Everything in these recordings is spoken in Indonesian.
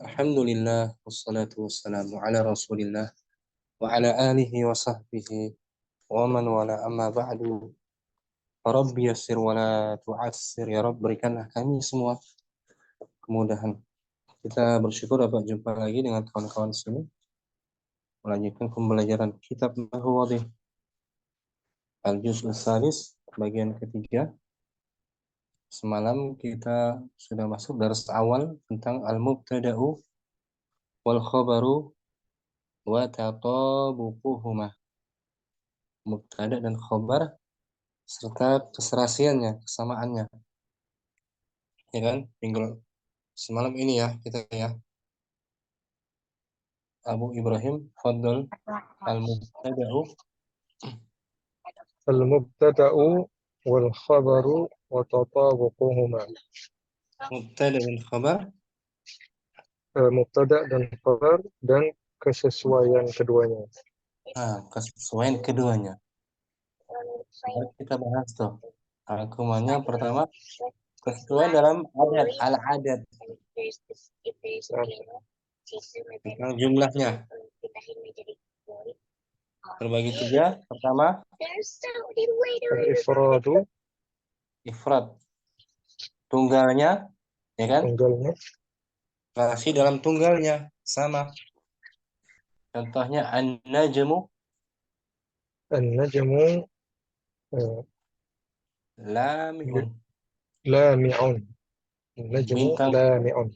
Alhamdulillah wassalatu wassalamu ala Rasulillah wa ala alihi wa sahbihi wa man wala amma ba'du. Rabbi yassir wa la tu'assir ya Rabb, berikanlah kami semua kemudahan. Kita bersyukur dapat jumpa lagi dengan kawan-kawan sini melanjutkan pembelajaran kitab Nahwu Wadih Al-Juz' Ats-Tsalis bagian ketiga. Semalam kita sudah masuk dars awal tentang al-mubtada'u wal khabaru wa tatabuquhuma. Mubtada dan khabar serta keserasiannya, kesamaannya. Ya kan? Tinggal semalam ini ya kita ya. Abu Ibrahim, fadl al-mubtada'u wal khabaru wa tatabuquhuma. mubtada dan khabar Mubtada dan khabar dan kesesuaian keduanya. kesesuaian keduanya. Mari kita bahas tuh. Rangkumannya pertama kesesuaian dalam adat, al-adat. Tentang jumlahnya. Terbagi tiga. Pertama Al-ifradu, ifrad. Tunggalnya, ya kan? tunggalnya. Relasi dalam tunggalnya sama. Contohnya an-najmu An-najmu lami'un. lami'un. An-najmu Bintang lami'un.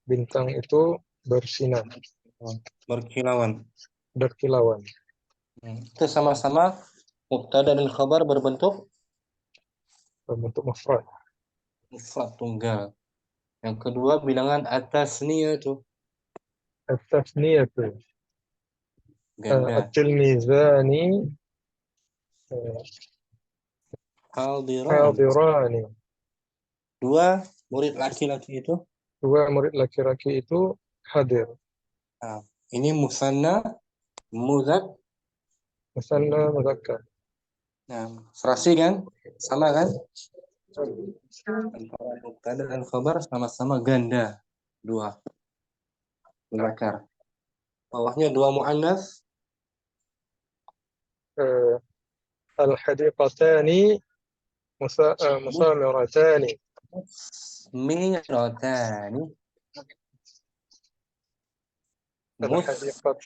Bintang itu bersinar, berkilauan. berkilauan. Itu sama-sama mubtada dan khabar berbentuk Berbentuk mufrad. mufrad tunggal. Yang kedua bilangan at-tasniyah itu At-tasniyatu ganda. at-tilmizani Hadiran. hadirani. Dua murid laki-laki itu. Dua murid laki-laki itu hadir. Nah, ini musanna, muzak. Musanna mudzakkar. Nah, serasi kan? Sama kan? Antara mubtada dan khabar sama-sama ganda. Dua. Mudzakkar. Bawahnya dua muannas. Al-hadiqatani musamiratani. Miratani. Al-hadiqat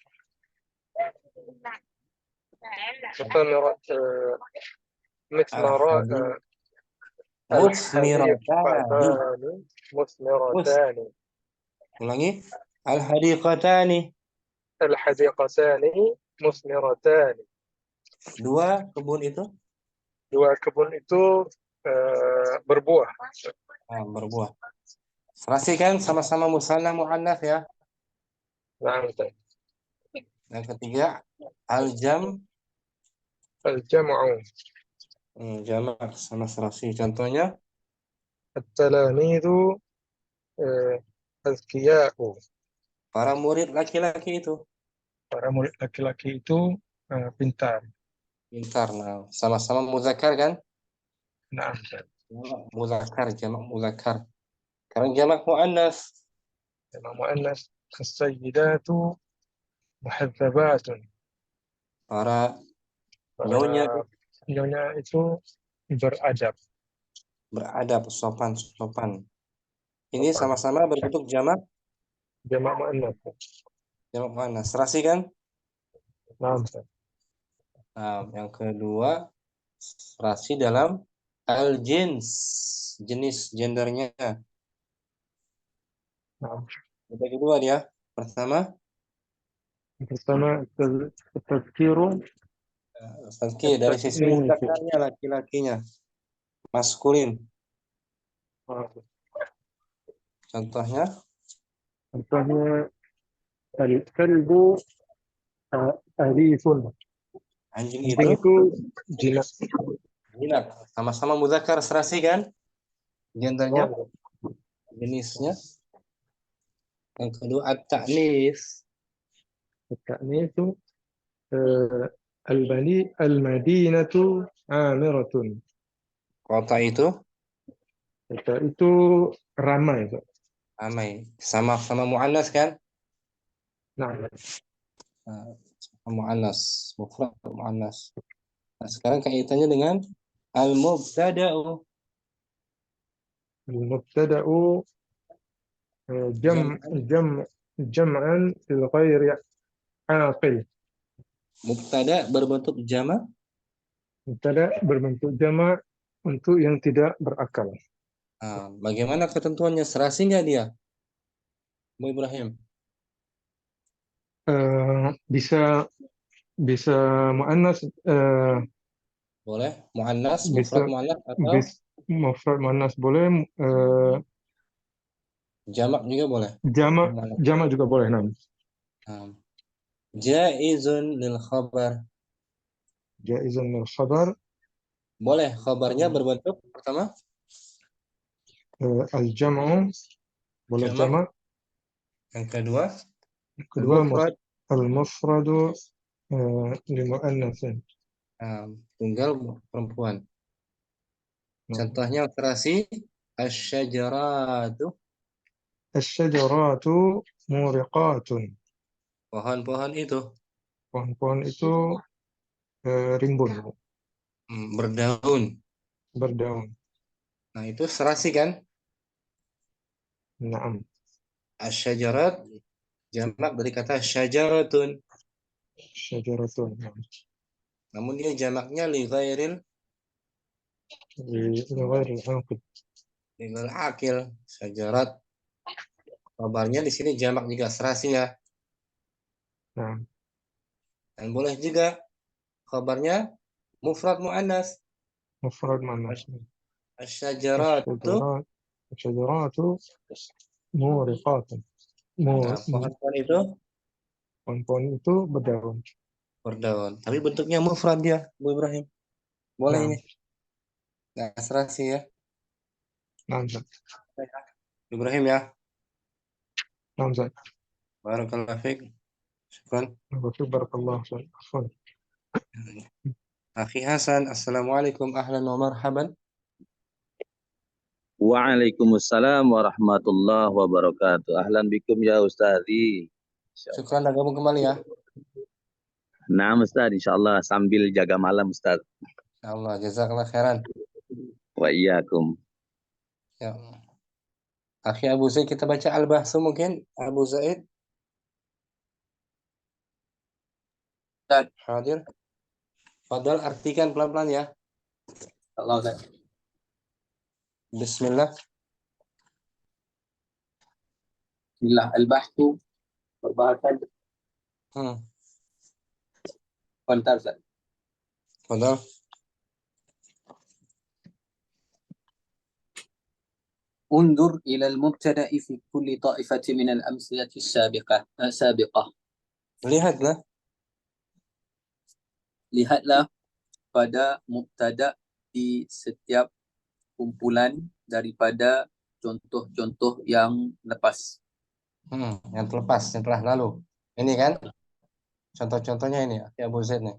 musamirat mismarat Musmiratani. musmiratani. Ulangi. Al-hadiqatani. Al-hadiqatani musmiratani. Dua kebun itu. Dua kebun itu berbuah. Berbuah. Serasi kan sama-sama musanna muannas ya. Nah, Yang ketiga al-jam. al-jam'u Jamak sama serasi. Contohnya at-talamidu azkiya'u. para murid laki-laki itu Para murid laki-laki itu pintar. pintar. Nah, sama-sama muzakkar kan? Nah, Muzakkar, jamak muzakkar. Sekarang jamak muannas. jamak muannas as-sayyidatu muhadzabatun. Para nyonya Para nyonya itu beradab. beradab, sopan-sopan. Ini Sopan. sama-sama berbentuk jamak Jamak muannas. muannas. Serasi kan? Nah, Nah, yang kedua serasi dalam al-jins, jenis gendernya. nah. Ada kedua dia. Pertama, Pertama tazkiru tazkir dari sisi mudzakarnya laki-lakinya, maskulin. Contohnya Contohnya al-kalbu alifun. anjing Anjing itu itu jinak. jinak. Sama-sama mudzakkar serasi kan? Gendernya, jenisnya. Yang kedua at-ta'nis. Ini itu al-madinatu amiratun. Kota itu Kota itu ramai. ramai. Sama-sama muannas kan? Nah, Nah, muannas, mufrad muannas. Nah, sekarang kaitannya dengan al-mubtada'u. al-mubtada'u Jam jam jam'an lil ghairi aqil. mubtada berbentuk jamak. Mubtada berbentuk jamak untuk yang tidak berakal. Nah, bagaimana ketentuannya? Serasi nggak dia, Bu Ibrahim? Bisa bisa muannas, Boleh muannas, bisa mufrad muannas atau mufrad muannas boleh, jamak juga boleh. jamak Muannas. jamak juga boleh. Nah, Nah, jaizun lil khabar. jaizun lil khabar, Boleh khabarnya berbentuk pertama al-jam'u boleh jamak, jamak. yang kedua Kedua, al-mufrad, al-mufradu li muannatsin. tunggal perempuan. Nah, Contohnya terasi asyajaratu, asy-syajaratu muriqatun. pohon-pohon itu Pohon-pohon itu rimbun, berdaun. berdaun. Nah, itu serasi kan? Naam, Asyajarat jamak dari kata syajaratun. syajaratun. Namun dia jamaknya li ghairil Li ghairi al-aqil. akil. Syajarat kabarnya di sini jamak juga serasi ya. Nah, Dan boleh juga kabarnya mufrad muannas. mufrad manas. Asyajaratu. Asy-syajarat asy-syajaratu muriqatun. Nah, pohon-pohon itu Pohon-pohon itu berdaun. berdaun. Tapi bentuknya mufrad dia, Bu Ibrahim. Boleh Nah, ini. Nggak serasi ya. nah, Ibrahim ya. nah, Barakallahu fiik. Syukran. barakallahu fiik. Afwan. Akhi Hasan, Assalamualaikum, ahlan wa marhaban. Waalaikumsalam warahmatullahi wabarakatuh. Ahlan bikum ya Ustazi. Syukran dah gabung kembali ya. Nah Ustaz, insyaallah sambil jaga malam Ustaz. Allah, jazakallah khairan. Wa iyyakum. Ya. Akhi Abu Zaid, kita baca Al-Bahsu mungkin. Abu Zaid. Dan hadir. Padahal artikan pelan-pelan ya. Allah Ustaz. Bismillah. Bismillah al-bahtu perbahasan Hmm. kontar Ustaz. Padahal. انظر إلى المبتدأ في كل طائفة من الأمثلة السابقة. Lihatlah. Lihatlah pada mubtada di setiap kumpulan daripada contoh-contoh yang lepas. Yang terlepas, yang telah lalu. Ini kan contoh-contohnya ini, Akhi Abu Zaid nih.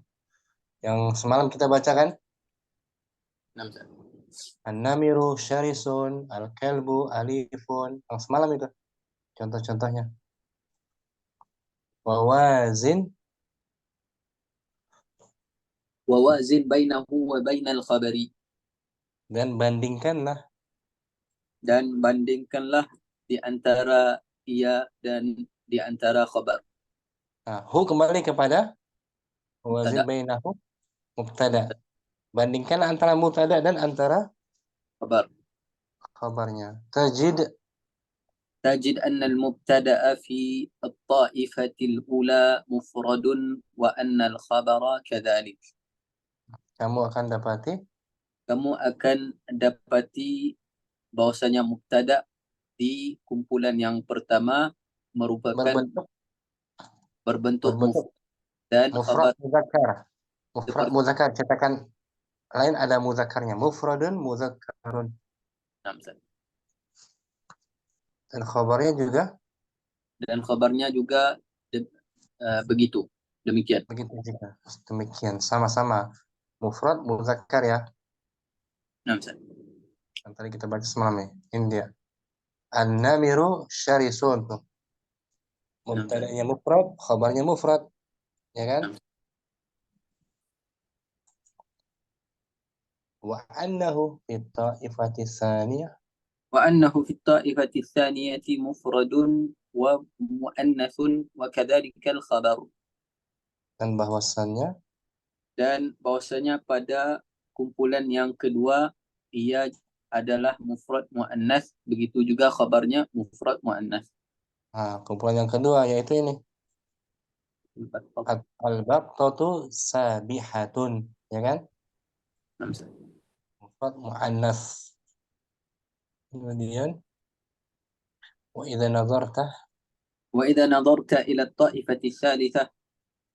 Yang semalam kita baca kan? Nah, Ustaz. An-namiru syarisun, al-kalbu alifun. Yang semalam itu contoh-contohnya. Wawazin. Wawazin bainahu wa bainal khabari. Dan bandingkanlah. Dan bandingkanlah di antara ia dan di antara khabar. Nah, hu kembali kepada wawazin Mubtada bainahu mubtada. Bandingkan antara mubtada dan antara khabar. khabarnya. Tajid. تجد أن المبتدأ في الطائفة الأولى مفرد وأن الخبر كذلك. Kamu akan dapati. Kamu akan dapati bahwasanya mubtada di kumpulan yang pertama merupakan berbentuk Berbentuk mufrad dan mufrad khabar muzakkar. Mufrad seperti muzakkar, cetakan lain ada muzakkarnya. Mufradun muzakkarun. Dan khabarnya juga dan khabarnya juga begitu. Demikian. begitu juga. Demikian, sama-sama mufrad muzakkar ya. Nah, Ustaz. Yang tadi kita baca semalam ya. Ini dia. An-namiru syarisun. Tuh. Mubtada'nya mufrad, khabarnya mufrad. Ya kan? Wa annahu fi ta'ifati tsaniyah. وأنه في الطائفة الثانية مفرد ومؤنث وكذلك الخبر. Dan bahwasannya Dan bahwasanya pada kumpulan yang kedua ia adalah mufrad muannas, begitu juga khabarnya mufrad muannas. kumpulan yang kedua yaitu ini al-baqtatu sabihatun, ya kan? Mufrad muannas. Kemudian وإذا نظرت وإذا نظرت إلى الطائفة الثالثة,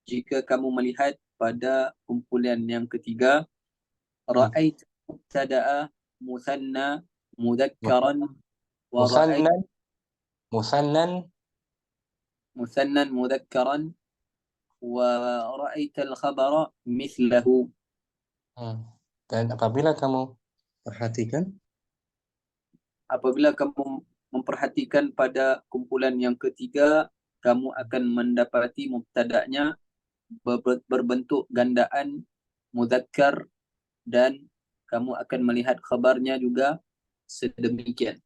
jika kamu melihat pada kumpulan yang ketiga, ra'ait mubtada'a musanna mudhakkaran wa ra'ait musannan mudhakkaran wa ra'ait al-khabara mithlahu. Dan apabila kamu perhatikan, apabila kamu memperhatikan pada kumpulan yang ketiga, kamu akan mendapati mubtada'nya berbentuk gandaan mudzakkar dan kamu akan melihat khabarnya juga sedemikian.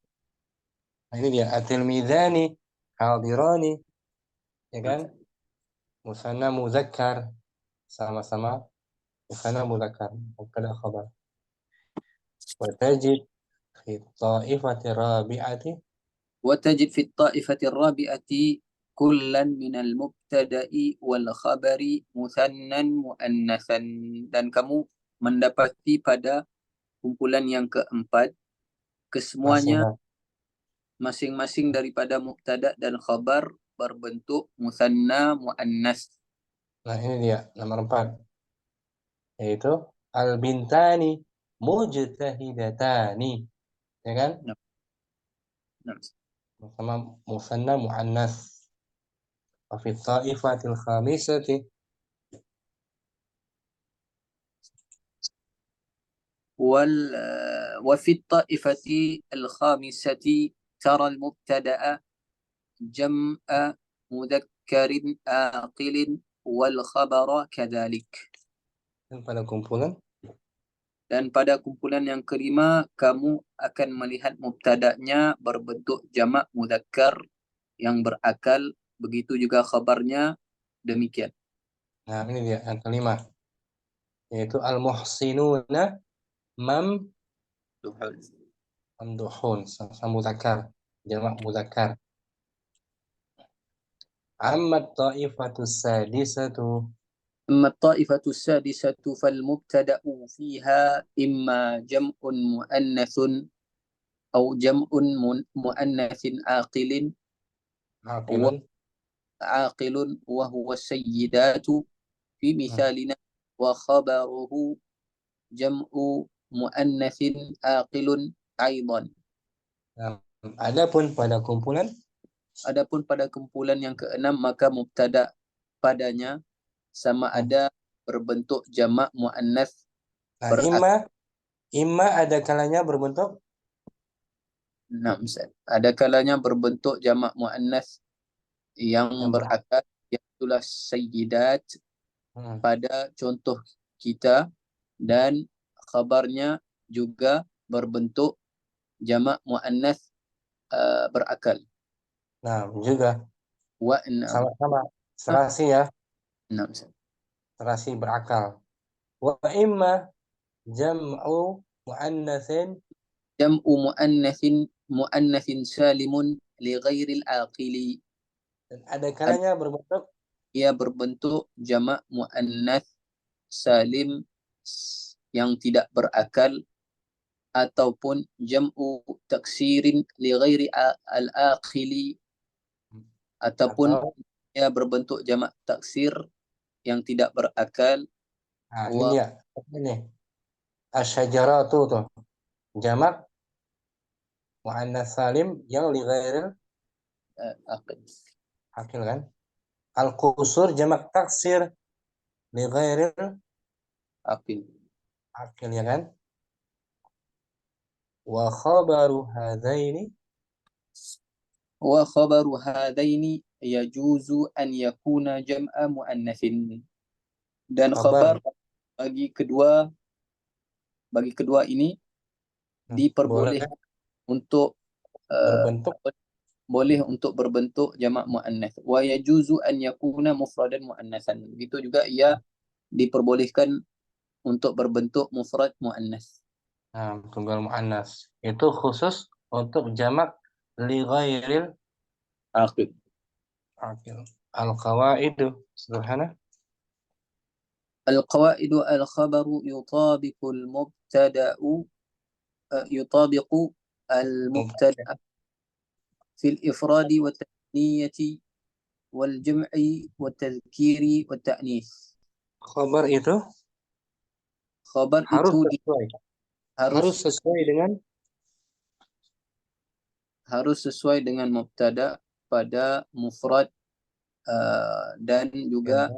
Ini dia at-tilmidhani hadirani, ya kan? Musanna mudzakkar, sama-sama musanna mudzakkar, mubtada khabar. Wa tajid fi ta'ifati rabi'ati وتجد في الطائفة الرابعة كلا من المبتدأ والخبر مثنى مؤنثا, dan kamu mendapati pada kumpulan yang keempat kesemuanya masing-masing daripada mubtada dan khabar berbentuk musanna muannas. Nah, ini dia nomor 4, yaitu al-bintani mujtahidatani, ya kan? Sama musanna muannas. Wa fi ta'ifatil khamisati وفي الطائفة الخامسة ترى المبتدأ جمع مذكر عاقل والخبر كذلك. Dan pada kumpulan yang kelima, kamu akan melihat mubtada'nya berbentuk jamak mudzakkar yang berakal, begitu juga khabarnya demikian. Nah, ini dia yang kelima, yaitu al-muhsinuna mamduhun, sama mudzakkar, jamak mudzakkar. Amma at-ta'ifatu sadisatu أما الطائفة السادسة فالمبتدأ فيها إما جمع مؤنث أو جمع مؤنث عاقل وهو السيدات في مثالنا, وخبره جمع مؤنث عاقل أيضا. Adapun pada kumpulan yang keenam, maka mubtada padanya sama ada berbentuk jamak muannas. Imma ada kalanya berbentuk ada kalanya berbentuk jamak muannas yang berakal, yaitulah sayyidat pada contoh kita, dan khabarnya juga berbentuk jamak muannas berakal. Nah, juga sama-sama serasi ya. Serasi berakal. Wa imma jam'u muannatsin salimun li ghairil aqili. Dan ada kalanya berbentuk jamak muannats salim yang tidak berakal, ataupun jam'u taksirin li ghairi al-aqili, ataupun ia berbentuk jamak taksir yang tidak berakal. Ini dia. Ini. Asy-syajaratu tuh. Jamak muannas salim yang li ghairil aqil kan? Al-qusur jamak taksir li ghairil aqil ya kan? Wa khabaru hadaini وخبر هذين يجوز أن يكون جمع مؤنث. Dan khabar Kabar. bagi kedua ini Boleh diperbolehkan untuk berbentuk boleh untuk berbentuk jamak muannats. Wa yajuzu an yakuna mufradan muannatsan. Begitu juga ia diperbolehkan untuk berbentuk mufrad muannats. tunggal muannas. Itu khusus untuk jamak li ghairil Aqib. aqil. Al-qawaidu sederhana. القواعد الخبر يطابق المبتدأ في الإفراد والتثنية والجمع والتذكير والتأنيث. Khabar itu Khabar harus itu sesuai. Harus sesuai dengan mubtada pada mufrad dan juga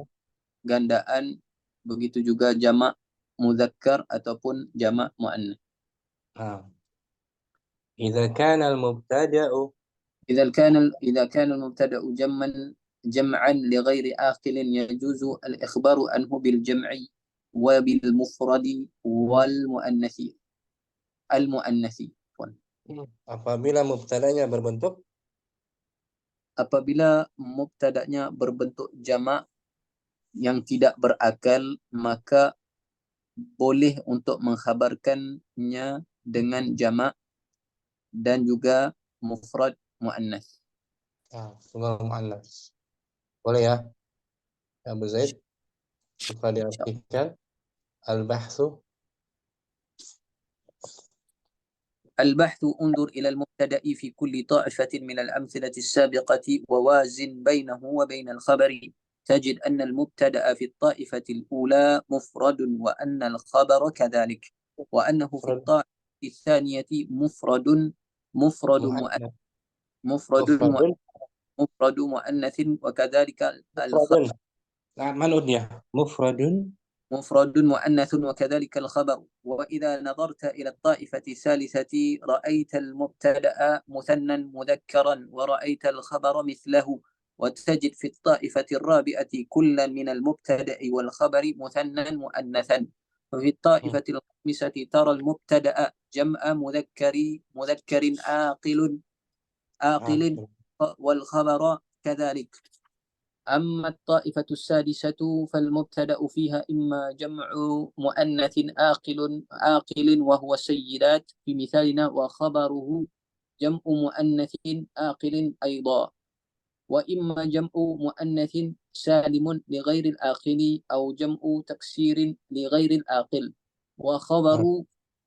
gandaan, begitu juga jamak mudzakkar ataupun jamak muannats. إذا كان المبتدأ إذا كان المبتدأ جمعا لغير آقل يجوز الإخبار عنه بالجمع وبالمفرد والمؤنث المؤنث. apabila mubtadanya berbentuk Apabila mubtadanya berbentuk jamak yang tidak berakal, maka boleh untuk mengkhabarkannya dengan jamak dan juga mufrad muannas. tunggal muannas. Boleh ya? Abu Zaid, kita diartikan al-bahthu. البحث انظر إلى المبتدأ في كل طائفة من الأمثلة السابقة ووازن بينه وبين الخبر تجد أن المبتدأ في الطائفة الأولى مفرد وأن الخبر كذلك وأنه في الطائفة الثانية مفرد مؤنث وكذلك الخبر مفرد مؤنث وكذلك الخبر. وإذا نظرت إلى الطائفة الثالثة رأيت المبتدأ مثنى مذكرا ورأيت الخبر مثله، وتجد في الطائفة الرابعة كلا من المبتدأ والخبر مثنى مؤنثا. وفي الطائفة الخامسة ترى المبتدأ جمع مذكر عاقل والخبر كذلك. أما الطائفة السادسة فالمبتدأ فيها إما جمع مؤنث عاقل وهو السيدات في مثالنا، وخبره جمع مؤنث عاقل أيضا، وإما جمع مؤنث سالم لغير العاقل أو جمع تكسير لغير العاقل.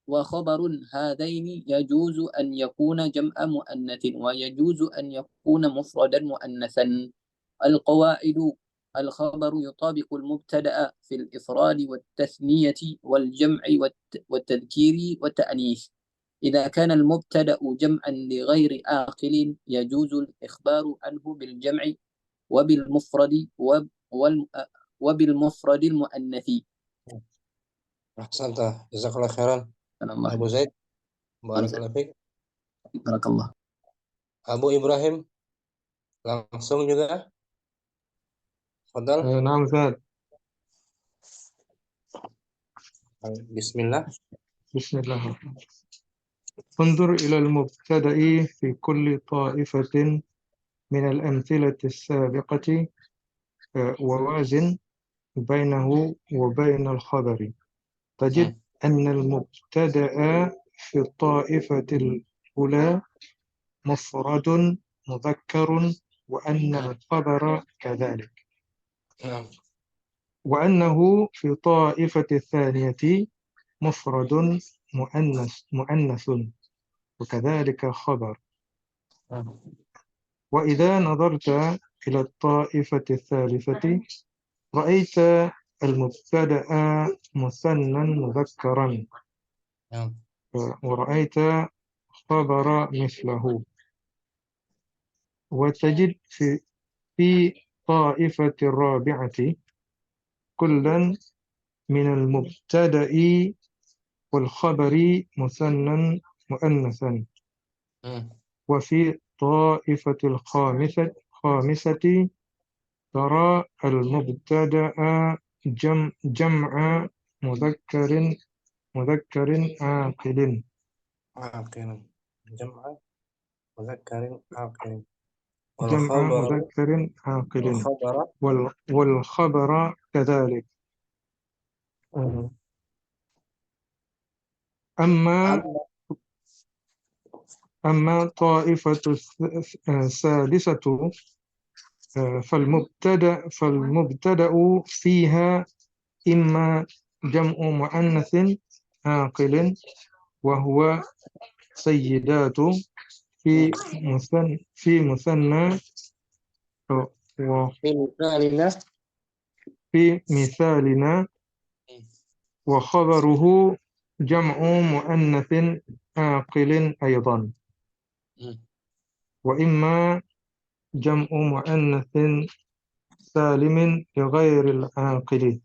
وخبر هذين يجوز أن يكون جمع مؤنث ويجوز أن يكون مفردا مؤنثا. القواعد الخبر يطابق المبتدأ في الإفراد والتثنية والجمع والتذكير والتأنيث. إذا كان المبتدأ جمعا لغير عاقل يجوز الإخبار عنه بالجمع وبالمفرد المؤنث. أحسنت جزاك الله خيرا Abu Zaid. Barakallahu fiik. Barakallah. Abu Ibrahim langsung juga. Fadal. نعم أستاذ. بسم الله. بسم الله الرحمن الرحيم. انظر إلى المبتدأ في كل طائفة من الأمثلة السابقة ووازن بينه وبين الخبر تجد أن المبتدأ في الطائفة الأولى مفرد مذكر وأن الخبر كذلك، وأنه في طائفة الثانية مفرد مؤنث وكذلك خبر. وإذا نظرت إلى الطائفة الثالثة رأيت المبتدأ مثنى مذكرا ورأيت خبر مثله. وتجد في طائفة الرابعة كلا من المبتدأ والخبر مثنى مؤنثا. وفي الطائفة الخامسة ترى المبتدأ جمع مذكر عاقل. عاقل. جمع مذكر عاقل. جمع والخبر مذكر عاقل والخبر والخبر كذلك. أما طائفة الثالثة فالمبتدأ فيها إما جمع مؤنث عاقل وهو سيدات في مثنى في مثالنا وخبره جمع مؤنث عاقل أيضا، وإما جمع مؤنث سالم لغير العاقل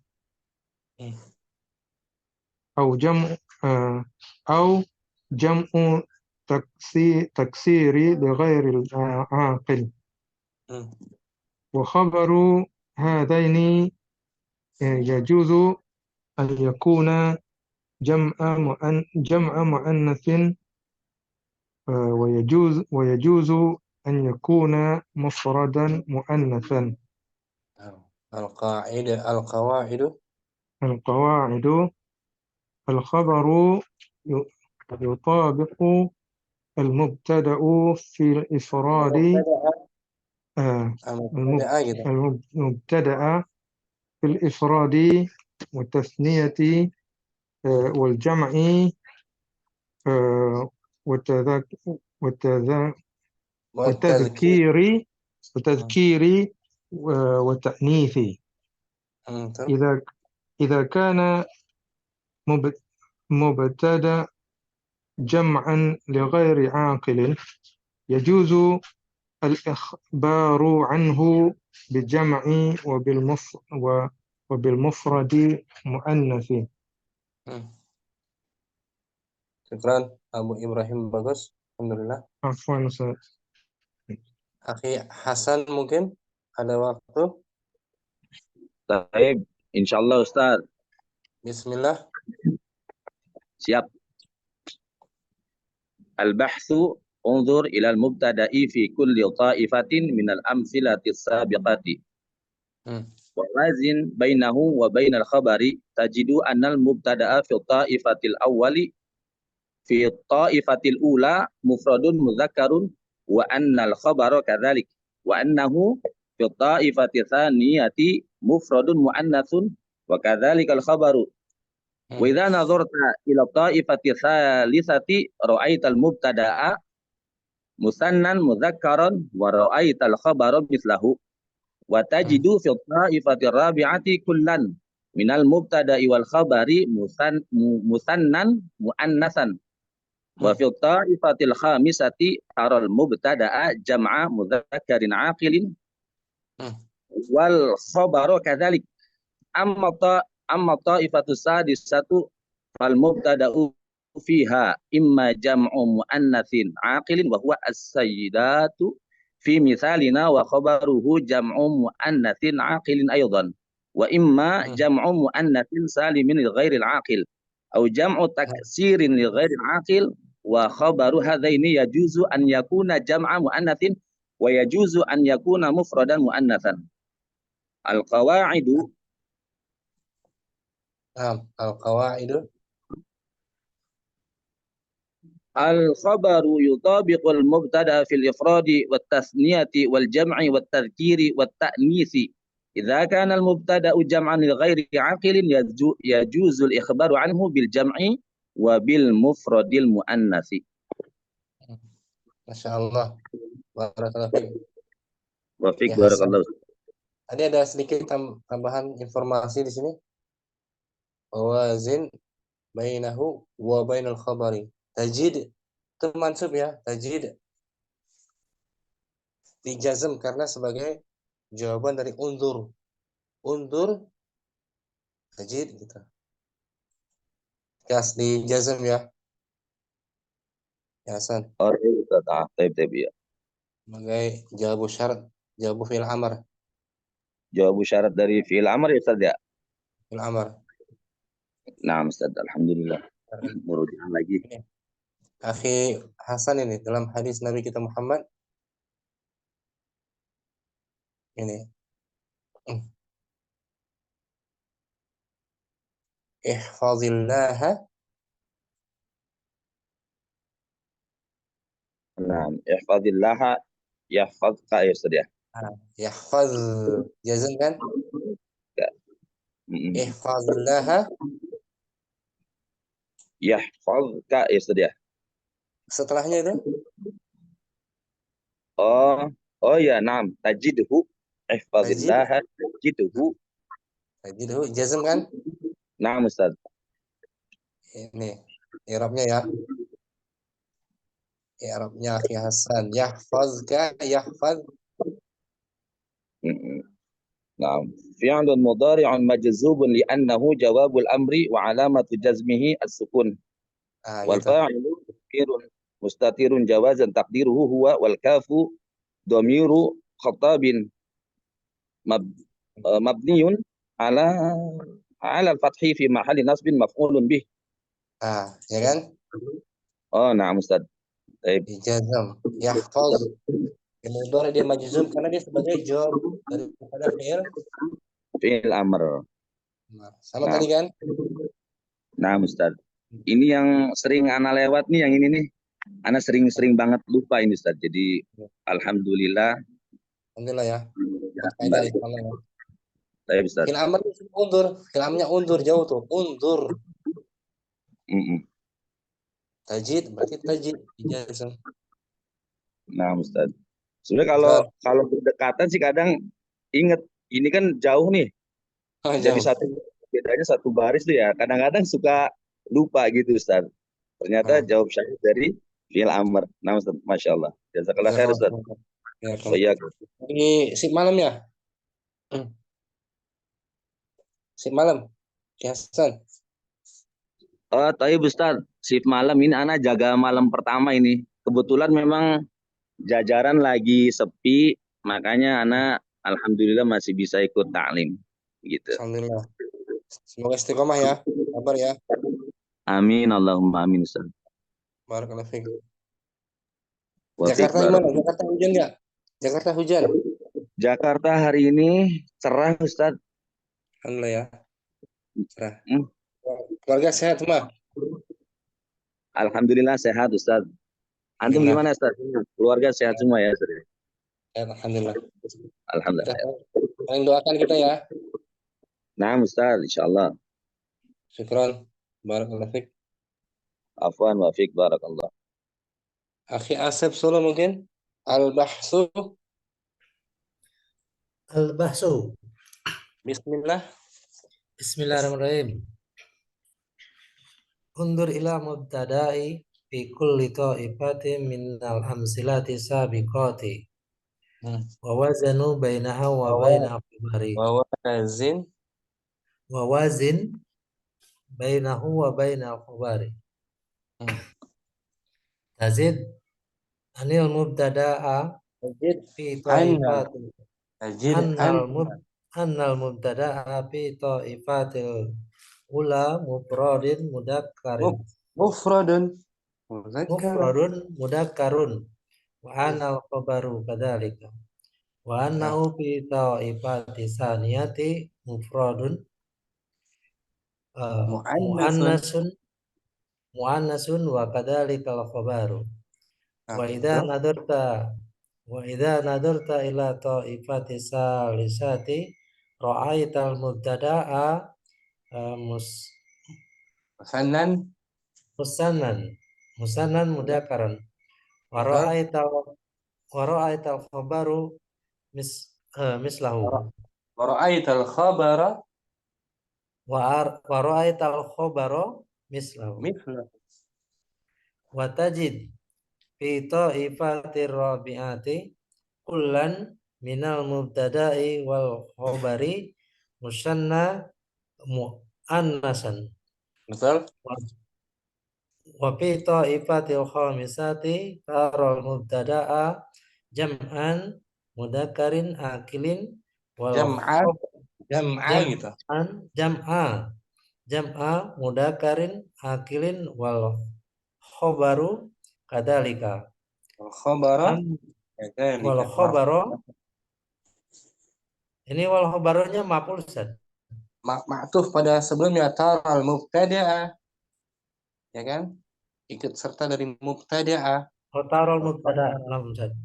أو جمع تكسير لغير العاقل. وخبر هذين يجوز أن يكون جمع مؤنث ويجوز أن يكون مفردا مؤنثا. القواعد الخبر يطابق المبتدأ في الإفراد المبتدأ في الإفراد والتثنية والجمع والتذكير والتأنيث. إذا كان مبتدأ جمعا لغير عاقل يجوز الإخبار عنه بالجمع وبالمفرد مؤنث. Syukran Abu Ibrahim, bagus, alhamdulillah. Afwan Ustaz. Akhi Hasan mungkin ada waktu. Baik, insyaallah Ustaz. Bismillah. Siap. Al-bahthu unzur ila al-mubtada'i fi kulli ta'ifatin min al-amthilati as-sabiqati. Wawazin bainahu wa bainal khabari tajidu annal mubtada'a fi ta'ifatil awwali fi ta'ifatil ula mufradun mudzakarun wa annal khabara kadzalik wa annahu fi ta'ifati tsaniyati mufradun muannatsun wa kadzalikal khabaru. Wa idza nazarta ila ta'ifati tsalisati ra'aital mubtada'a musannan mudzakkaran wa ra'aital khabara mislahu wa tajidu fi ta'ifati rabi'ati kullan minal mubtada'i wal khabari musannan muannasan wa fi ta'ifatil khamisati taral mubtada'a jam'a mudzakkarin aqilin wal khabaru kadzalik. Amma ta'ifatus sadisatu fal mubtada'u fiha imma jam'u muannatsin aqilin wa huwa as-sayyidatu fi mithalina wa khabaruhu jam'u muannatsin aqilin aydan wa imma jam'u muannatsin salimin li ghairil aqil aw jam'u taksirin li ghairil aqil wa khabaru hadaini yajuzu an yakuna jam'a muannatsin wa yajuzu an yakuna mufradan muannatsan. Al-qawaidu Al-qawaidu al-khabaru yutabiqu al-mubtada fil ifradi wat tasniyati wal jam'i wat tadhkiri wat ta'nisi. Idza kana al-mubtada'u jam'an li ghairi 'aqilin yajuzu al-ikhbaru anhu bil jam'i wa bil mufradil muannatsi. Masya Allah. Barakallahu fiik. Wa fiik Ya, barakallahu. Tadi ada sedikit tambahan informasi di sini. Wazin bainahu wa bainal khabari. Tajid itu mansub ya, tajid dijazm karena sebagai jawaban dari undur. Undur tajid gitu. Kas dijazm ya. Ya Hasan. Oh, iya, taib ya. sebagai jawabu syarat, jawabu fi'il amr, Jawab syarat dari fi'il amr ya Ustaz ya. fi'il amr. Nah, Ustaz, alhamdulillah. Murujahan lagi. Akhi Hasan ini dalam hadis Nabi kita Muhammad ini ihfazillaha Nah, ihfazillaha yahfazka ya Ustaz ya. yahfaz jazm kan Ya. Mm-mm. ihfazillaha Yahfazka ya Ustaz ya. setelahnya itu Oh ya, naam. Tajidhu. tajid Ihfazillaha tajidhu. tajidhu jazm kan Naam Ustaz. ini i'rabnya ya i'rabnya Akhi Hasan yahfazka yahfaz Mm-mm. نعم فعل مضارع مجزوب لأنه جواب الأمر وعلامة جزمه السكون gitu والفاعل ضمير مستتر جوازا تقديره هو والكاف ضمير خطاب مبني على الفتح في محل نصب مفعول به. ya kan نعم أستاذ. طيب. dijazam yahfaz yang mudhari dia majzum karena dia sebagai jawab daripada fi'il Fi'il amr. sama Nah. tadi kan Nah Ustaz, ini yang sering ana lewat nih, yang ini nih ana sering banget lupa ini Ustaz. Jadi alhamdulillah alhamdulillah ya kaidah kembali. di sana ya Baik Ustaz. fi'il amr itu undur fi'il amrnya undur jauh tuh undur tajid berarti tajid dijazam Nah Ustaz, sebenarnya kalau berdekatan sih kadang inget ini kan jauh nih, jadi jauh bedanya satu baris tuh ya. Kadang-kadang suka lupa gitu Ustaz. Ternyata jawab syarat dari fi'il amr. Nah Ustaz, Masya Allah. Jazakallah khair Ustaz. ya, Iya. di sip malam ya sip malam ya Hasan Tapi Ustaz, shift malam ini anak jaga malam pertama ini. Kebetulan memang jajaran lagi sepi, makanya anak alhamdulillah masih bisa ikut taklim gitu. alhamdulillah semoga istiqomah ya kabar ya Amin Allahumma amin Ustaz. barakallahu fiik Wa fiik Jakarta gimana Jakarta hujan nggak Jakarta hujan Jakarta hari ini cerah Ustaz. alhamdulillah ya cerah keluarga sehat semua Alhamdulillah sehat Ustaz. Antum gimana Ustaz? Keluarga sehat semua ya Ustaz? Alhamdulillah. Alhamdulillah. Saling doakan kita ya. Nah Ustaz, insyaallah. Syukran. Barakallahu fiik. Afwan wa fiik barakallah. Akhi Asep Solo mungkin al-bahsu Bismillah. Bismillahirrahmanirrahim. Undur ila mubtada'i fi kulli ta'ifatin minal amsilati sabiqati. Wa wazanu bainaha wa baina akhbari. Wa wazin bainahu wa baina akhbari. Tazid anil mubtada'a fi ta'ifatin. Annal mubtada'a fi ta'ifatil ula mufradin mudakkarin Mufradun mudakkarun wa anal khabaru kadzalika wa annahu fi ta'ifati saniyati mufradun muannasun wa kadzalika al khabaru wa idza nadarta ila ta'ifati salisati ra'aital mubtada'a musannan mudakaran wa ra'aital khabaru mislahu wa ra'aital khabara mislahu wa tajid fi ta'ifatir rabi'ati kullan minal mubtada'i wal khabari musanna muannasan betul wa fi ta'ifatil khamisati taral mubtada'a jam'an mudakarin akilin wal Jam'an, jam'a gitu. jam'a mudakarin akilin wal khobaru kadalika. Khabara, Wal khobaru ini wal khobarunya maf'ul Ustaz. Ma'tuf pada sebelumnya taral mubtada'a, ya kan? Ikut serta dari mubtada'a. Khotarul mubtada lam Ustaz.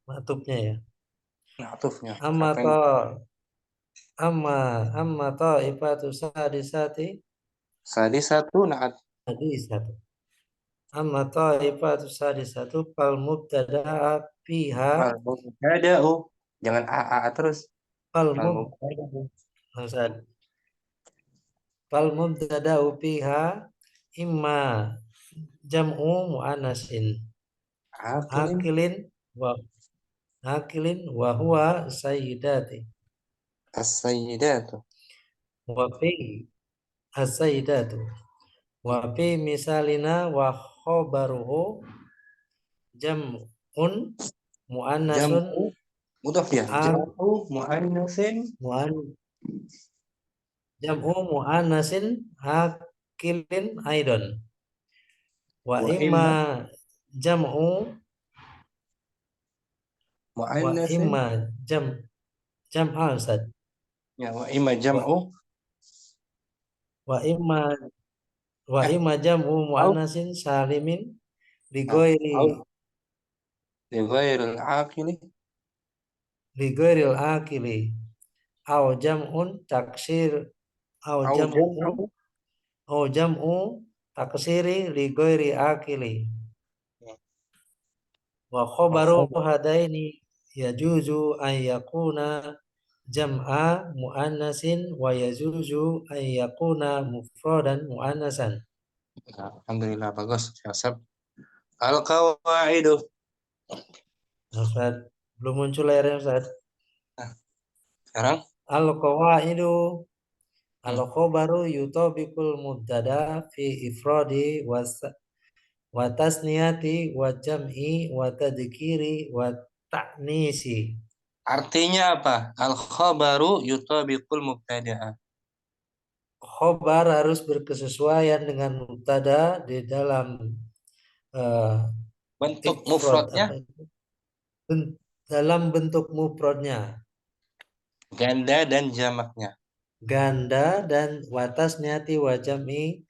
Ma'tufnya ya. Ma'tufnya. Amma Apa ta yang amma ta'ifatu sadisati sadisatu na'at hadisatu. Amma ta'ifatu sadisatu fal mubtada'a fiha al-mubtada'u. Jangan a terus. fal Al-mubtada'u. mubtada'u fiha imma jam'u mu'annasin Akilin, wa huwa sayyidati as-sayyidatu. wa fi as-sayyidatu wa fi misalina wa khobaruhu jam'un mu'annasun Jam'u mudhaf ya. Jam'u mu'annasin jam'u mu'annasin akilin aidon wa wa imma jam'u wa mu'annasin imma jam'a Ustaz. ya wa imma jam'u wa imma jam'u mu'annasin salimin li ghairil aqili ghairil akili au jam'un taksir au au jam'u taksiri li ghairi akili wa khobaru hadaini yajuzu an yakuna jam'a muannasin wa yajuzu an yakuna mufradan muannasan. Alhamdulillah bagus Syasab. Al-qawaidu. Ustaz, belum muncul layarnya Ustaz. Sekarang Al-qawaidu al-khabaru yutabiqul mubtada fi ifradi wa tasniyati wa jam'i wa tadhkiri wa ta'nisi. artinya apa? Al-khabaru yutabiqul mubtada'a. Khobar harus berkesesuaian dengan mubtada di dalam Bentuk ifrad, mufradnya dalam bentuk mufradnya, ganda dan jamaknya. ganda dan watasnyati wa jam'i,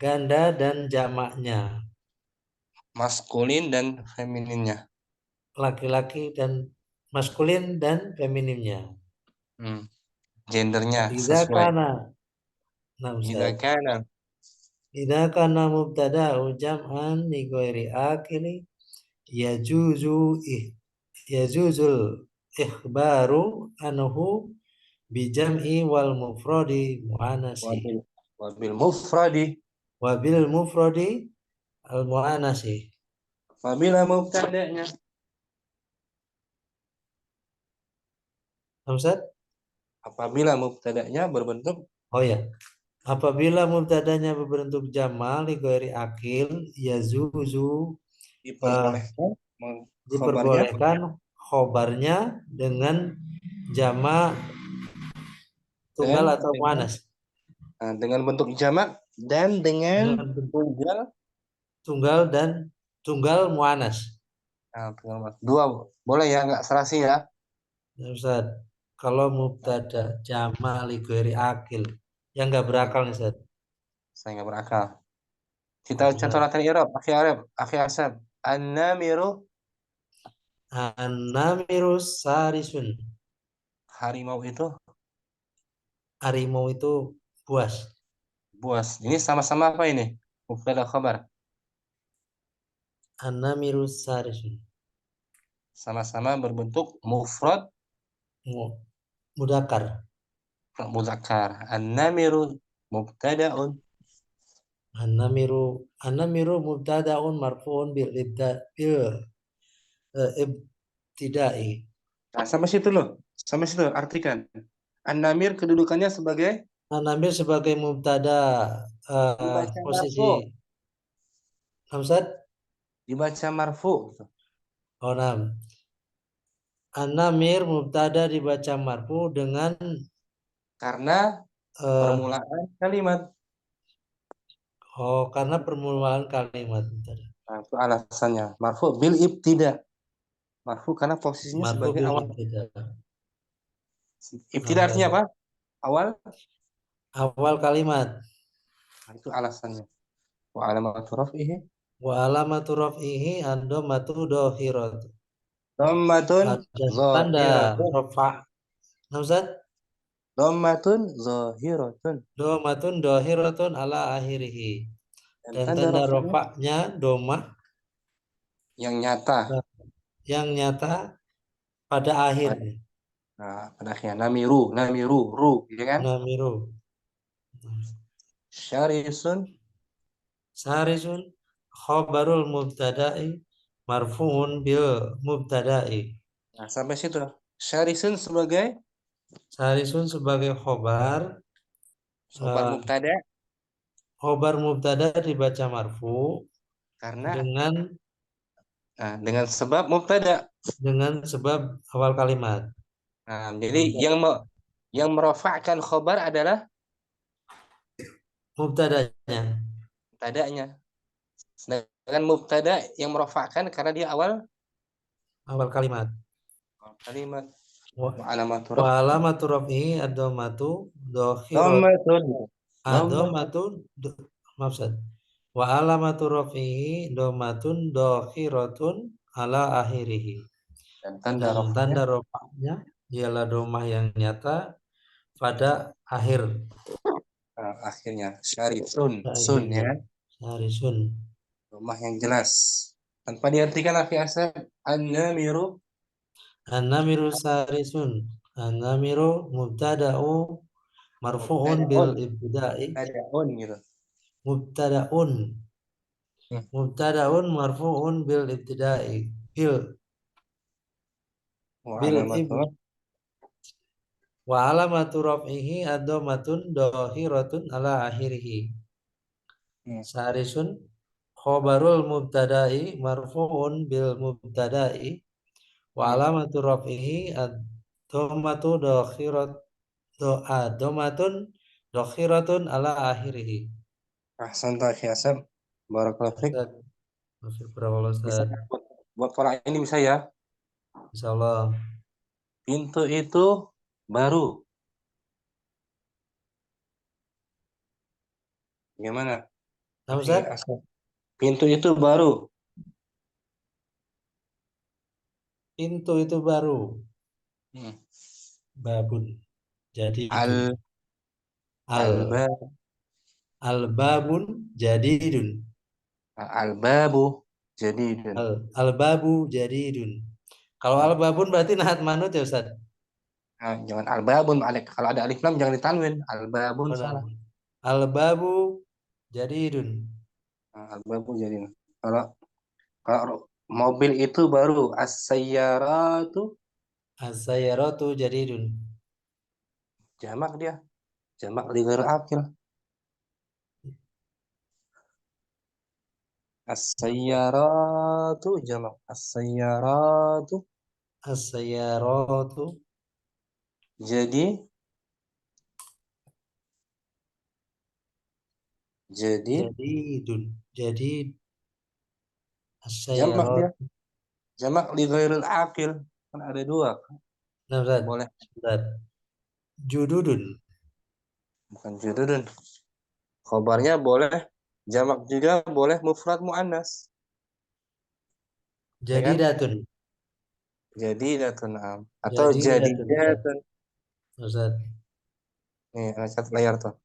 ganda dan jamaknya, Maskulin dan femininnya. laki-laki dan maskulin dan femininnya. Gendernya Idza sesuai. Idza kana mubtada'u jam'an li ghairi akili yajuzul ikhbaru anhu bi jam'i wal mufradi muannasi Wabil mufradi al muannasi. apabila mubtada'nya apabila mubtada'nya berbentuk apabila mubtadanya berbentuk jamal li ghairi akil yazuzu diperbolehkan khobarnya dengan jama tunggal atau muannas. Dengan bentuk jamak dan dengan tunggal muannas. Dua boleh ya, nggak serasi ya. Ustaz, kalau mubtada jamal li ghairi akil yang nggak berakal nih Ustaz. Saya nggak berakal. Kita contoh latihan i'rab, akhi Asab. An-namiru sarisun. Harimau itu buas. Ini sama-sama apa ini? Mubtada khabar. An-namiru sarisun. Sama-sama berbentuk mufrad mudzakkar. An-namiru mubtada'un. An-namiru mubtada'un marfu'un bil ibtida'i. Nah, sampai situ artikan. An-namir kedudukannya sebagai mubtada posisi Hamzat dibaca marfu. Oh, nam. An-namir mubtada dibaca marfu dengan karena permulaan kalimat. karena permulaan kalimat. Nah, itu alasannya. Marfu bil ibtida. Marfu karena posisinya Marfu sebagai bil awal. ibtida. Ibtida artinya apa? Awal. Awal kalimat. Nah, itu alasannya. Wa alamatu raf'ihi Wa alamatu raf'ihi ad-dhammatu dhahiratu. dhammatun Ada tanda zahiratun. rafa. Nah, Ustaz? Dhammatun zahiratun. Dhammatun dhahiratun ala akhirih. Dan tanda tanda rafa'nya rafa'nya domah yang nyata. yang nyata pada akhirnya. Nah, pada akhirnya namiru, namiru, ru, ya kan? Namiru. Syarisun. Sarisun khabarul mubtada'i marfu'un bil mubtada'i. Nah, sampai situ. Syarisun sebagai Sarisun sebagai khobar eh, mubtada khobar mubtada dibaca marfu karena dengan dengan sebab mubtada. sebab awal kalimat. Nah, jadi yang merofakkan khobar adalah Mubtadanya mubtadanya. Sedangkan mubtada yang merofakkan karena dia awal awal kalimat. kalimat. Wa Wa alamatu wa raf'i alamatu raf'i ad-dhammatu dhahirat dhammatun. Dhammatun. ad-dhammatu maksud. Wa alamatu raf'ihi dhammatun dhahiratun ala akhirih. Dan tanda Dan raf'nya tanda rofaknya ialah domah yang nyata pada akhir. akhirnya syarisun, sun ya Akhirnya kan? Sarisun. Rumah yang jelas. Tanpa diartikan akhi asal an-namiru An-namiru sarisun. An-namiru mubtada'u marfu'un bil mubtada'un, ibtida'i. mubtada'un gitu. Mubtada'un. Hmm. Mubtada'un marfu'un bil ibtida'i. Bil Wa bil alamatu ib wa alamatu raf'ihi ad-dhammatun dhahiratun ala akhirih. hmm. Sarisun khobarul mubtada'i marfu'un bil mubtada'i wa Hmm. alamatu raf'ihi ad-dhammatu dhamatun dakhiratun ala akhirih. Ahsan ta akhi asal. Barakallahu fiik. Ustaz, maksud berapa Bisa Ustaz? buat pola ini bisa ya. Insyaallah. Pintu itu baru. Gimana? Nah, Akhi Ustaz, asal. Pintu itu baru. pintu itu baru. Hmm. Babun. Jadi itu. Al Al alba al-babun jadidun. albabu jadidun. Al-babu jadidun. Kalau Hmm. al-babun berarti nahat manut ya Ustaz? Nah, jangan albabun kalau ada alif lam jangan ditanwin. Albabun Oh, nah. salah. Al-babu jadidun. Nah, albabu jadidun. Kalau kalau mobil itu baru as-sayyaratu As-sayyaratu jadidun. jamak dia. Jamak li ghair akil. As-sayyaratu jamak. As-sayyaratu As-sayyaratu jadi jadidun. Jadi jamak dia. as-sayyarat. Jamak li ghairil akil. Kan ada dua. Nah, Ustaz. Boleh Ustaz. Jududun. bukan jududun. Khobarnya boleh jamak juga boleh mufrad muannas. Ya kan? Jadidatun. Jadi datun am atau jadi Jadidatun. Ustaz. datun. Ustaz. Nih, catat layar tuh. Oh,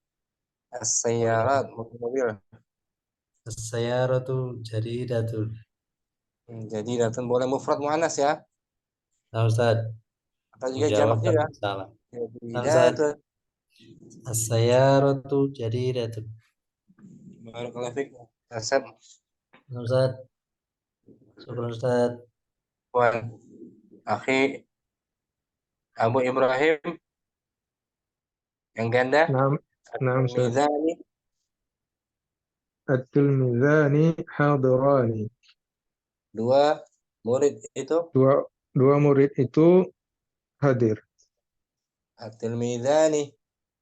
iya. As-sayyarat mobil. As-sayyaratu jadidatun. Jadi datun boleh mufrad muannas ya. Nah, Ustaz. Atau juga Menjawab jamak juga. tapi salah. Jadi Nah, Ustaz. datun. As-sayyaratu jadidatun. Barakallahu fiik. Asep. Nah, Ustaz. Syukur Ustaz. Wan. Akhi Abu Ibrahim yang ganda. نعم نعم أستاذ. Mizani التلميذان حاضران. dua Murid itu dua murid itu hadir. at-tilmidhani.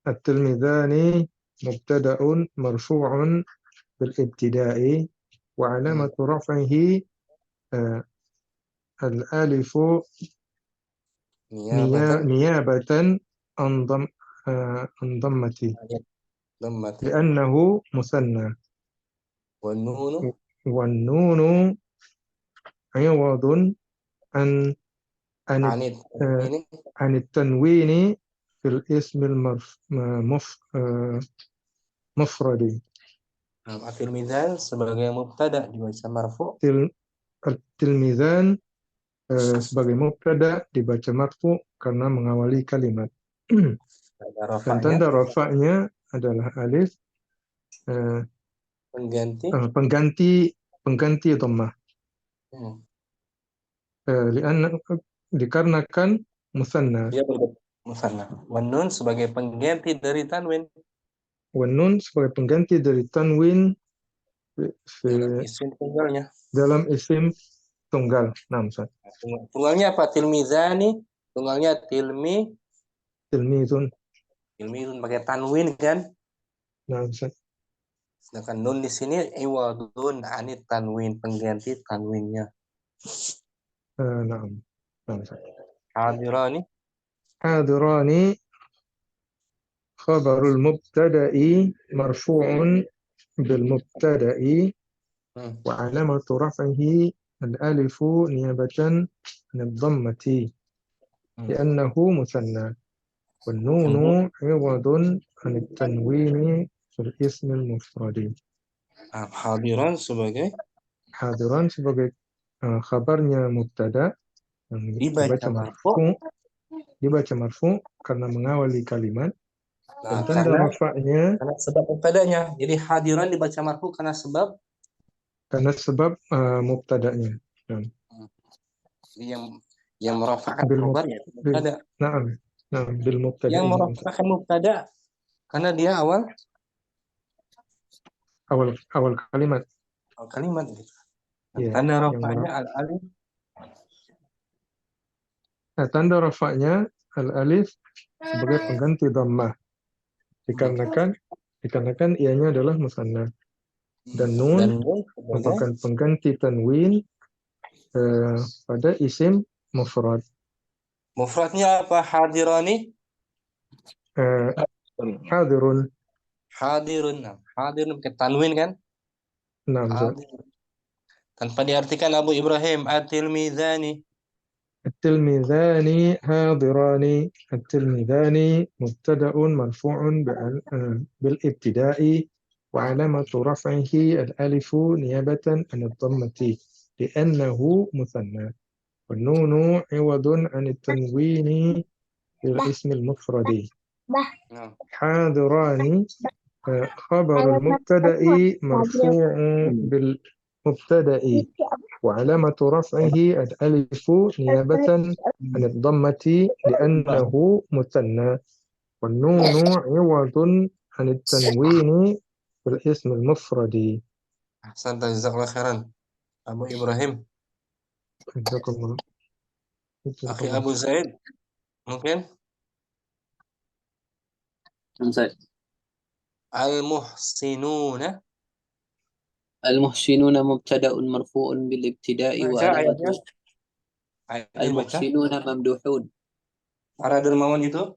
At-tilmidhani mubtada'un marfu'un bil ibtida'i wa alamatu raf'ihi al-alifu Niyabatan niyabatan an dhammati dhammati. li'annahu musanna Wan nunu wan nunu iwadun an anit ini anit tanwini fil ismil mufradi. at-tilmidhan sebagai mubtada dibaca marfu. Tilmizan sebagai mubtada dibaca marfu karena mengawali kalimat. Dan tanda rafa'nya adalah alif pengganti dhammah. Dikarenakan musanna. Dia musanna. Wan nun sebagai pengganti dari tanwin. Wan nun sebagai pengganti dari tanwin isim tunggalnya. Dalam isim tunggal. Nah, Ustaz. Tunggalnya apa? Tilmizani. Tunggalnya tilmizun. Tilmizun pakai tanwin kan? Nah, Ustaz. Sedangkan nun di sini iwadun anit tanwin, pengganti tanwinnya. Nah, Ustaz. Hadirani khabarul mubtada'i marfu'un bil mubtada'i wa alamatu raf'ihi al-alifu niyabatan an dhammati li'annahu musanna wan nunu iwadun an at-tanwini fil ism al-mufradi. Hadiran sebagai khabarnya mubtada yang dibaca marfu karena mengawali kalimat. Dan tanda rafa'nya karena sebab mubtadanya. Jadi hadiran dibaca marfu karena sebab mubtadanya. Yang merafa'kan khabarnya mubtada. Na'am, bil mubtada. Yang merafa'kan mubtada karena dia awal kalimat. Awal kalimat gitu. Ya, tanda rafa'nya al-alif. Tanda rafa'nya al-alif sebagai pengganti dhammah. Dikarenakan ianya adalah musanna. Dan nun merupakan pengganti tanwin pada isim mufrad. Mufradnya apa? Hadirani? Hadirun. Hadirun pakai tanwin kan? Tanpa diartikan Abu Ibrahim at-tilmizani. التلميذان حاضران. التلميذان مبتدأ مرفوع بالابتداء وعلامة رفعه الألف نيابة عن الضمة لأنه مثنى والنون عوض عن التنوين في الاسم المفرد. حاضران خبر المبتدأ مرفوع بالمبتدأ وعلامة رفعه الألف نيابة عن الضمة لأنه مثنى والنون عوض عن التنوين في الاسم المفرد. أحسنت جزاك الله خيرا أبو إبراهيم. جزاكم الله. أخي أبو زيد ممكن؟ المحسنون مبتدأ مرفوع بالابتداء وعلامة المحسنون ممدوحون. Para dermawan itu?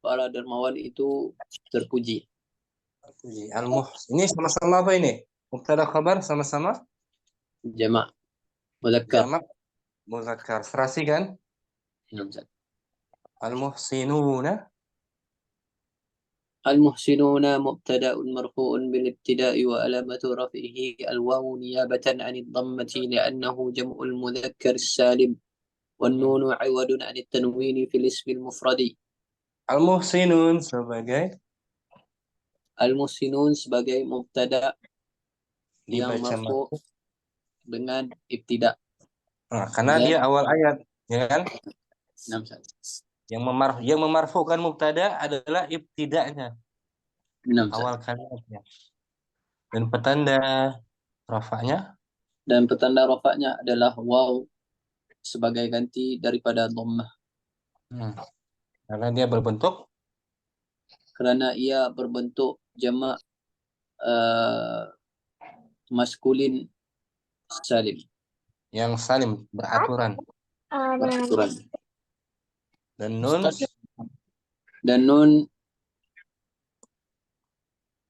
Para dermawan itu terpuji. Ini sama-sama apa ini? Mubtada khabar sama-sama? Jamak mudzakkar. Jamak mudzakkar. Serasi kan? Al-muhsinuna. المحسنون مبتدأ مرفوع بالابتداء وعلامة رفعه الواو نيابة عن الضمة لأنه جمع المذكر السالم والنون عوض عن التنوين في الاسم المفرد. المحسنون sebagai mubtada yang marfu dengan ibtida. Karena dia awal ayat, ya kan? Yang memarfukan mubtada adalah ibtida'nya. Awal kalimatnya. Dan petanda rafa'nya Dan petanda rafa'nya adalah waw sebagai ganti daripada dhammah. Karena dia berbentuk Kerana ia berbentuk jamak maskulin salim. yang salim, beraturan. Beraturan. Dan nun Dan nun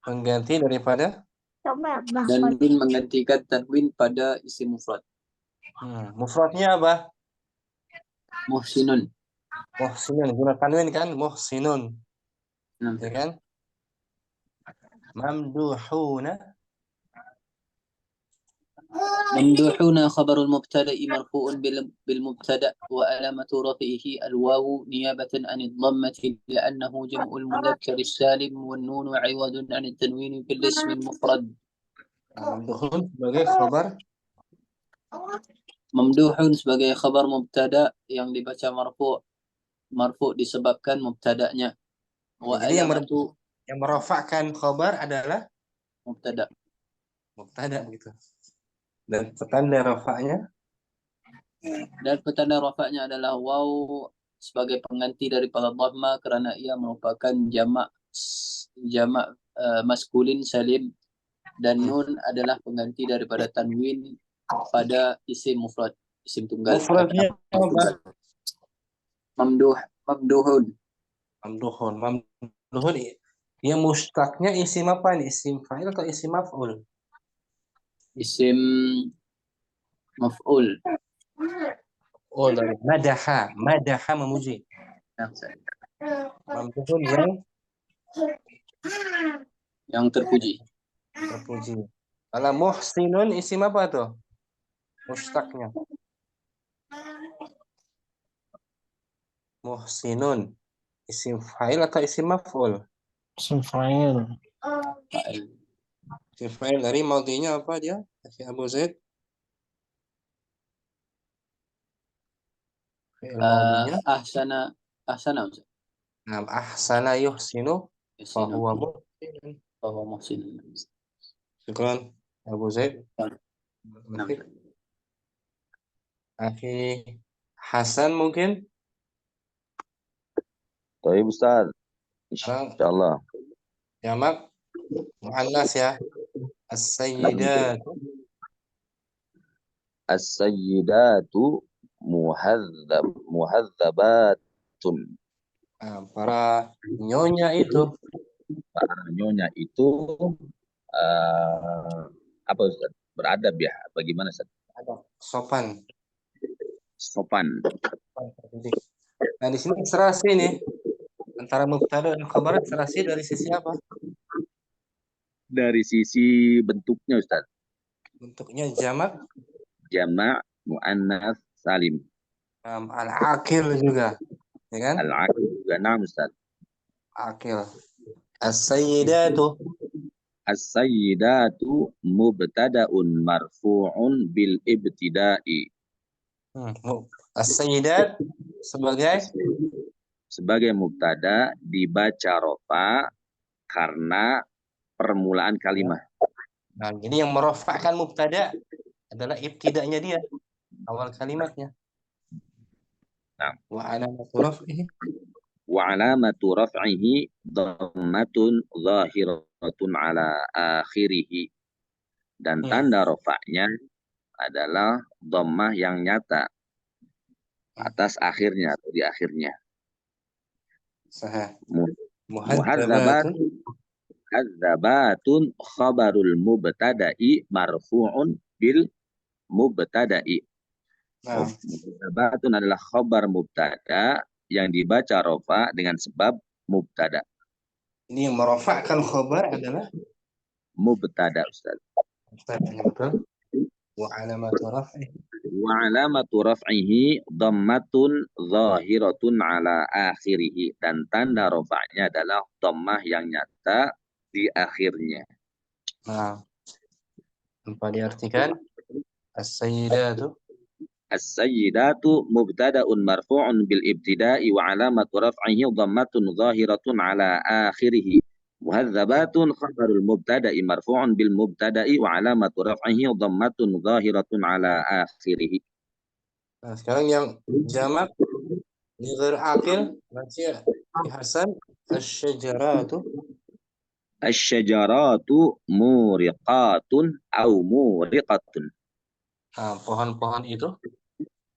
mengganti daripada menggantikan tanwin pada isim mufrad. mufradnya apa? Muhsinun. Muhsinun, guna tanwin kan? Muhsinun. Ya kan? Mamduhuna. ممدوحون خبر المبتدأ مرفوع بالمبتدأ وعلامة رفعه الواو نيابة عن الضمة لأنه جمع المذكر السالم والنون عوض عن التنوين في الاسم المفرد. Mamduhun sebagai khabar. Mamduhun sebagai khabar mubtada yang dibaca marfu disebabkan mubtada'nya. Wa Jadi alamatu yang merofakkan khabar adalah mubtada. Mubtada gitu. Dan petanda rafa'nya adalah waw sebagai pengganti daripada dhamma kerana ia merupakan jamak maskulin salim, dan nun adalah pengganti daripada tanwin pada isim mufrad, isim tunggal. mufradnya apa? Mamduhun. Mamduhun yang mustaqnya isim apa nih? Isim fa'il atau isim maf'ul? Isim maf'ul. Oh, dari madaha memuji. Mamduhun yang terpuji. Kalau muhsinun isim apa tuh? Mustaqnya. Muhsinun isim fa'il atau isim maf'ul? Isim fa'il. Isim fa'il dari madhinya apa dia? Abu Zaid. Ahsana. Nah, ahsana yuhsinu fahuwa muhsin. Syukran Abu Zaid. Akhi Hasan mungkin? Baik Ustaz. Insyaallah. Jamak muannas ya. As-sayyidatu. As-sayyidatu muhadzabatun. Para nyonya itu. Para nyonya itu apa Ustaz? Beradab ya? Bagaimana Ustaz? Sopan. Nah, di sini serasi nih. Antara mubtada dan khabar serasi dari sisi apa? Dari sisi bentuknya Ustaz. Bentuknya jamak muannas salim. Al-aqil juga, ya kan? Al-aqil juga nam Ustaz. Aqil. As-sayyidatu. As-sayyidatu mubtada'un marfu'un bil ibtida'i. As-sayyidat sebagai mubtada dibaca rofa karena permulaan kalimat. Nah, jadi yang merofakkan mubtada adalah ibtida'nya dia, awal kalimatnya. Nah, wa alamatu raf'ihi dhammatun zahiratun ala akhirih. Dan tanda rofaknya adalah dhammah yang nyata atas akhirnya atau di akhirnya. Muhadzabatun khabarul mubtada'i marfu'un bil mubtada'i. Muhadzabatun adalah khabar mubtada yang dibaca rofa dengan sebab mubtada. Ini yang merofakkan khabar adalah mubtada Ustaz. Mubtadanya betul. Wa alamatu raf'ihi dhammatun zahiratun ala akhirih. Dan tanda rafa'nya adalah dhammah yang nyata di akhirnya. Nah, apa diartikan? As-sayyidatu mubtada'un marfu'un bil ibtida'i wa alamatu raf'ihi dhammatun zahiratun ala akhirih. Muhadzabatun khabarul mubtada'i marfu'un bil mubtada'i wa alamatu raf'ihi dhammatun zahiratun ala akhirih. Nah, sekarang yang jamak ini ghair akil, nanti Hasan asy-syajaratu. Asy-syajaratu muriqatun au muriqatun. Nah, pohon-pohon itu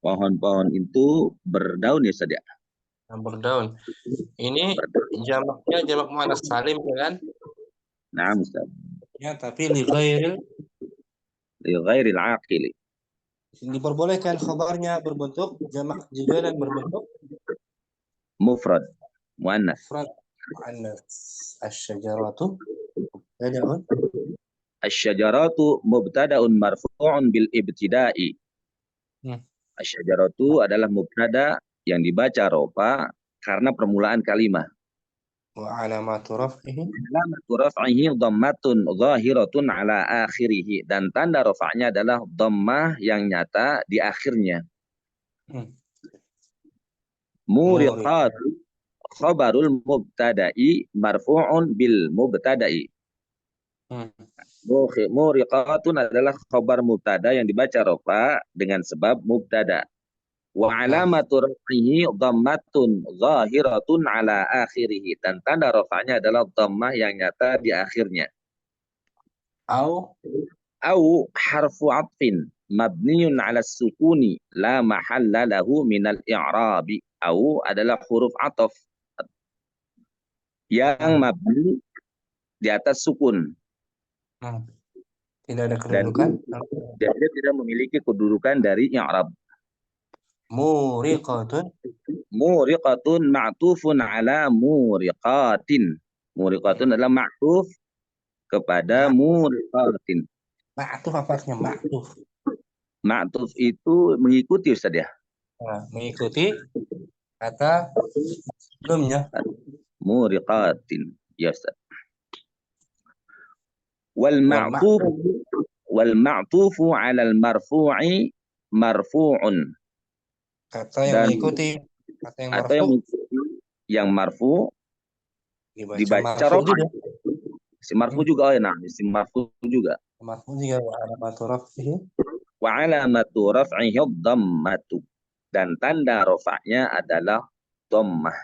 Pohon-pohon itu berdaun ya Ustaz ya? yang berdaun. Ini jamaknya jamak muannas salim ya kan? Nah, Ustaz. Ya, tapi li ghairil Li ghairil aqili. diperbolehkan khabarnya berbentuk jamak juga dan berbentuk Mufrad. Muannas. mufrad muannas. Asy-syajaratu mubtada'un Asy-syajaratu mubtada'un marfu'un bil ibtida'i. Asy-syajaratu adalah mubtada yang dibaca rofa karena permulaan kalimat. wa alamatu raf'ihi Alamatu raf'ihi dhammatun zahiratun ala akhirih, dan tanda rafa'nya adalah dhammah yang nyata di akhirnya. Muriqatu khabarul mubtada'i marfu'un bil mubtada'i. Muriqatun adalah khabar mubtada yang dibaca rofa dengan sebab mubtada. Wa alamatu raf'ihi dhammatun zahiratun ala akhirih, dan tanda rafa'nya adalah dhammah yang nyata di akhirnya. au Harfu atfin mabniun ala sukuni la mahalla lahu minal i'rabi. Au adalah huruf ataf yang mabni di atas sukun. Tidak ada kedudukan. Dan dia tidak memiliki kedudukan dari i'rab. Muriqatun ma'tufun ala muriqatin. Muriqatun adalah ma'tuf kepada muriqatin. Ma'tuf apa artinya ma'tuf? Ma'tuf itu mengikuti Ustaz ya. Nah, mengikuti kata sebelumnya. Muriqatin. Ya Ustaz. Wal ma'tufu 'ala al-marfu'i marfu'un. Kata yang mengikuti kata yang marfu. Yang marfu dibaca rofa. Si marfu juga si marfu juga. Marfu juga wa alamatu raf'ihi. Wa alamatu raf'ihi dhammatu. Dan tanda rafa'nya adalah dhammah.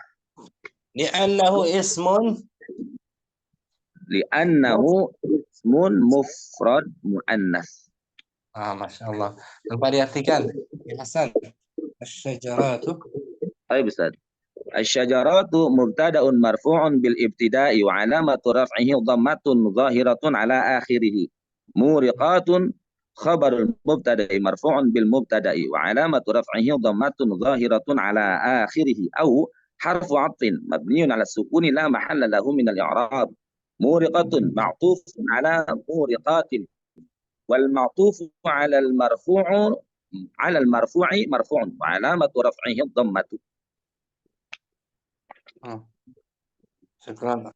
Li'annahu ismun mufrad muannas. Masya Allah. Tanpa diartikan. Hasan. Asy-syajaratu. Baik Ustaz. Asy-syajaratu mubtada'un marfu'un bil ibtida'i wa alamatu raf'ihi dhammatun zahiratun ala akhirih. Muriqatun khabarul mubtada'i marfu'un bil mubtada'i wa alamatu raf'ihi dhammatun zahiratun ala akhirih. Au harfu 'atfin mabniun ala sukuni la mahalla lahu min al-i'rab. Muriqatun ma'tufun ala muriqatin. Wal ma'tufu ala al-marfu'u على المرفوع مرفوع وعلامة رفعه الضمة. Syukran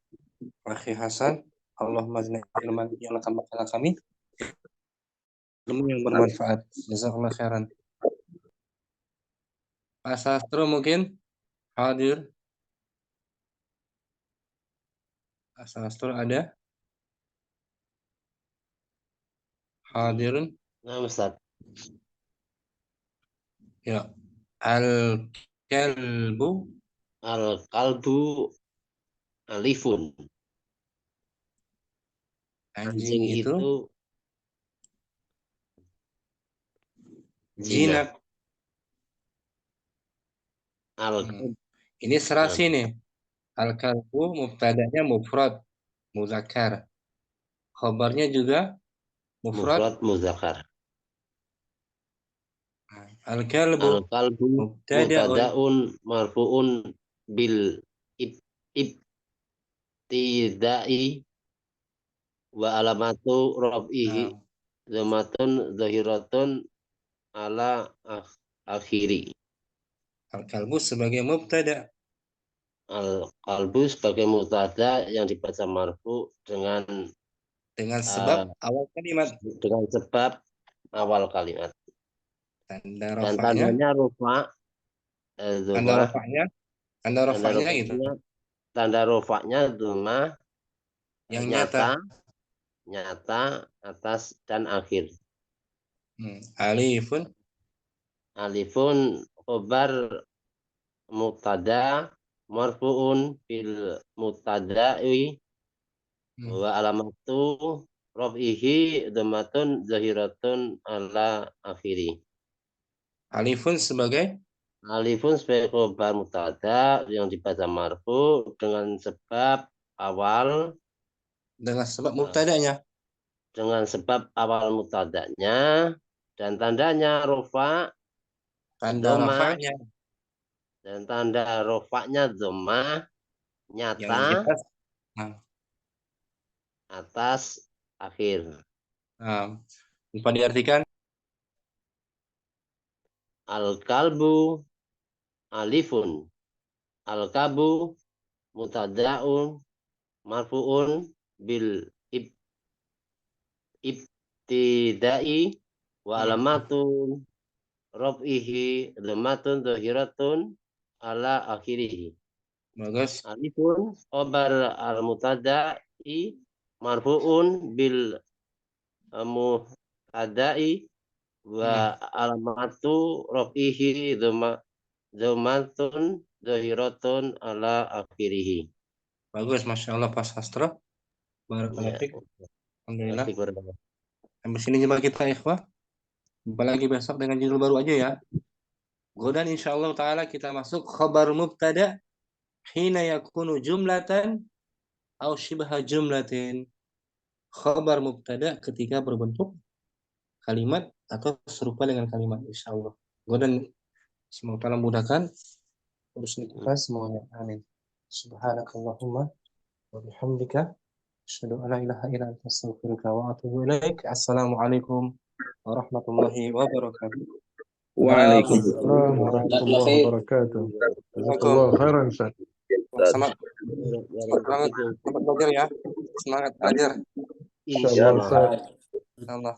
Akhi Hasan. Allahumma zidna ilman yang tambahkan kami ilmu yang bermanfaat. Jazakallah khairan. Pak Sastro mungkin hadir. Pak Sastro ada? Hadirun? Nah, Ustaz. Ya. Al-kalbu alifun. Anjing itu jinak. Ini serasi nih. Al-kalbu mubtadanya mufrad muzakkar. Khabarnya juga mufrad muzakkar. Al-kalbu mubtada'un marfu'un bil ibtida'i wa alamatu raf'ihi dhammatun zahiratun ala akhiri. Al-kalbu sebagai mubtada. Al-kalbu sebagai mubtada yang dibaca marfu dengan sebab awal kalimat. Dengan sebab awal kalimat. Tanda dan tandanya rofa. Tanda rofaknya gitu. Tanda rofaknya dhammah Yang nyata. Nyata, atas, dan akhir. Alifun. Alifun khobar mubtada marfu'un fil mubtada'i wa alamatu raf'ihi dhammatun zahiratun ala akhiri. Alifun sebagai Alifun sebagai khobar mubtada yang dibaca marfu dengan sebab awal mubtadanya. Dengan sebab awal mubtadanya dan tandanya rofa Tanda dhamma, rafa'nya dan tanda rofaknya dhamma yang di nyata atas. Nah, atas akhir. Apa diartikan? Al-kalbu alifun. Al-kalbu mutada'un marfu'un bil ibtidai wa alamatun raf'ihi dhammatun zahiratun ala akhirih. Bagus. Alifun khobar al-mutada'i marfu'un bil mutada'i wa alamatu raf'ihi dhammatun zahiratun ala akhirih. Bagus, Masya Allah Pak Sastro. Barakallahu fiik. Alhamdulillah. Sampai sini jumpa kita ikhwah. Jumpa lagi besok dengan judul baru aja ya. Godan insyaallah ta'ala kita masuk khabar mubtada hina yakunu jumlatan au shibha jumlatin. Khabar mubtada ketika berbentuk kalimat atau serupa dengan kalimat insyaallah. Godan semoga Allah mudahkan urusan kita semuanya. Amin. Subhanakallahumma wa bihamdika asyhadu an la ilaha illa anta astaghfiruka wa atubu ilaik. Assalamualaikum warahmatullahi wabarakatuh. Waalaikumsalam warahmatullahi wabarakatuh. Jazakallah khairan Ustaz. Semangat belajar ya. Semangat belajar. Insyaallah Ustaz. Insyaallah.